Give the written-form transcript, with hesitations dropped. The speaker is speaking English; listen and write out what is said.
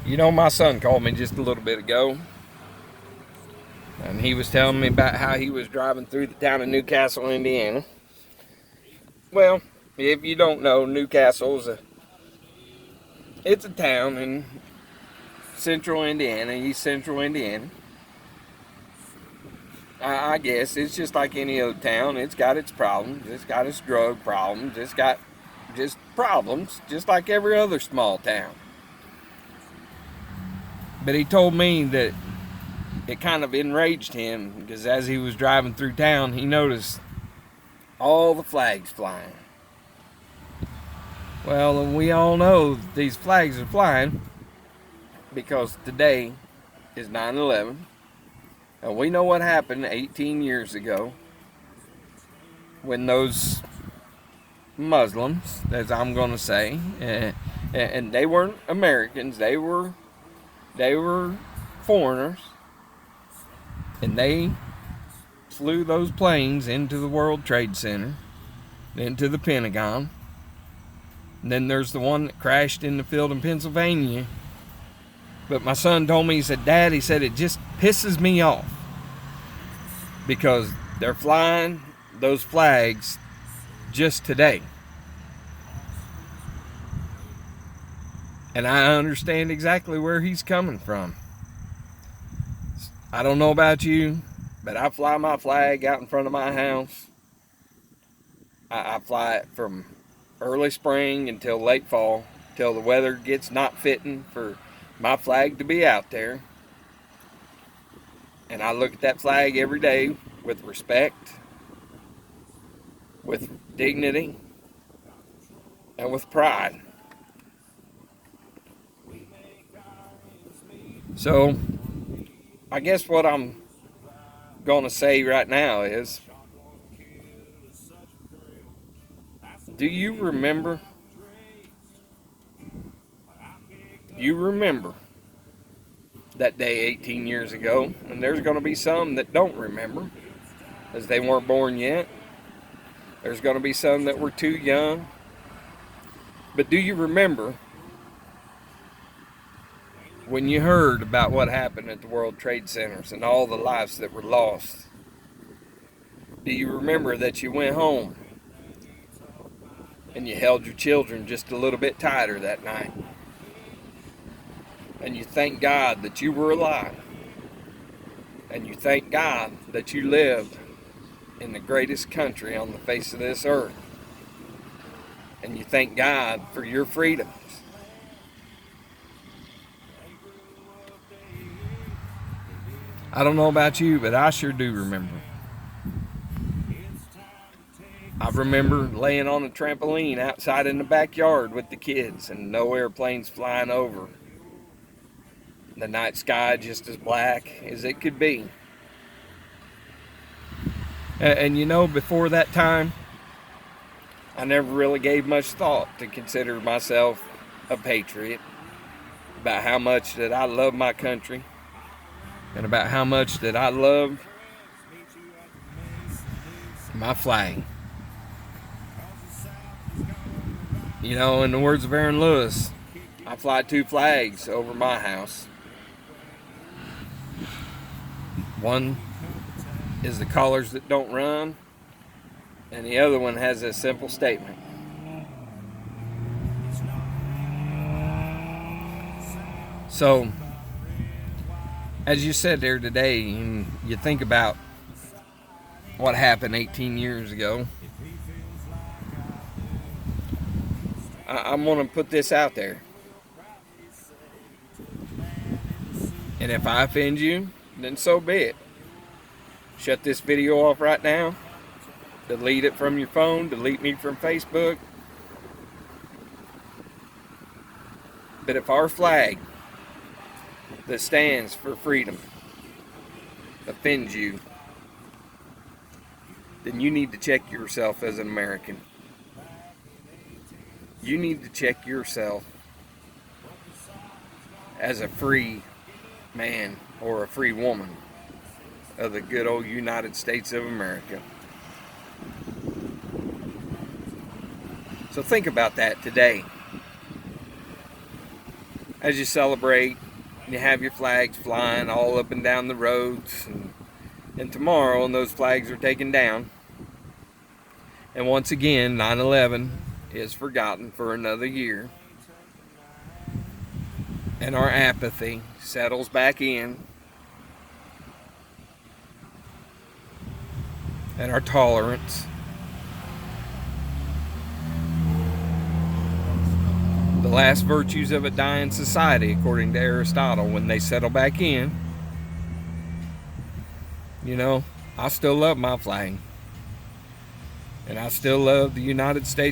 You know, my son called me just a little bit ago, and he was telling me about how he was driving through the town of Newcastle, Indiana. Well, if you don't know, it's a town in central Indiana, east central Indiana. I guess it's just like any other town. It's got its problems. It's got its drug problems. It's got just problems, just like every other small town. But he told me that it kind of enraged him because as he was driving through town, he noticed all the flags flying. Well, we all know these flags are flying because today is 9/11, and we know what happened 18 years ago when those Muslims, as I'm going to say, and they weren't Americans, they were foreigners, and they flew those planes into the World Trade Center, into the Pentagon. And then there's the one that crashed in the field in Pennsylvania. But my son told me, he said, Dad, he said, it just pisses me off because they're flying those flags just today. And I understand exactly where he's coming from. I don't know about you, but I fly my flag out in front of my house. I fly it from early spring until late fall, till the weather gets not fitting for my flag to be out there. And I look at that flag every day with respect, with dignity, and with pride. So, I guess what I'm going to say right now is, do you remember? You remember that day 18 years ago, and there's going to be some that don't remember, as they weren't born yet. There's going to be some that were too young. But do you remember when you heard about what happened at the World Trade Centers and all the lives that were lost? Do you remember that you went home and you held your children just a little bit tighter that night? And you thank God that you were alive. And you thank God that you lived in the greatest country on the face of this earth. And you thank God for your freedoms. I don't know about you, but I sure do remember. I remember laying on a trampoline outside in the backyard with the kids and no airplanes flying over. The night sky just as black as it could be. And you know, before that time, I never really gave much thought to consider myself a patriot, about how much that I love my country, and about how much that I love my flag. You know, in the words of Aaron Lewis, I fly two flags over my house. One is the colors that don't run, and the other one has a simple statement. So, as you said there today, and you think about what happened 18 years ago, I'm going to put this out there. And if I offend you, then so be it. Shut this video off right now. Delete it from your phone. Delete me from Facebook. But if our flag that stands for freedom offends you, then you need to check yourself as an American. You need to check yourself as a free man or a free woman of the good old United States of America. So think about that today. as you celebrate, you have your flags flying all up and down the roads, and tomorrow when those flags are taken down, and once again 9/11 is forgotten for another year, and our apathy settles back in, and our tolerance, the last virtues of a dying society, according to Aristotle, when they settle back in, you know, I still love my flag. And I still love the United States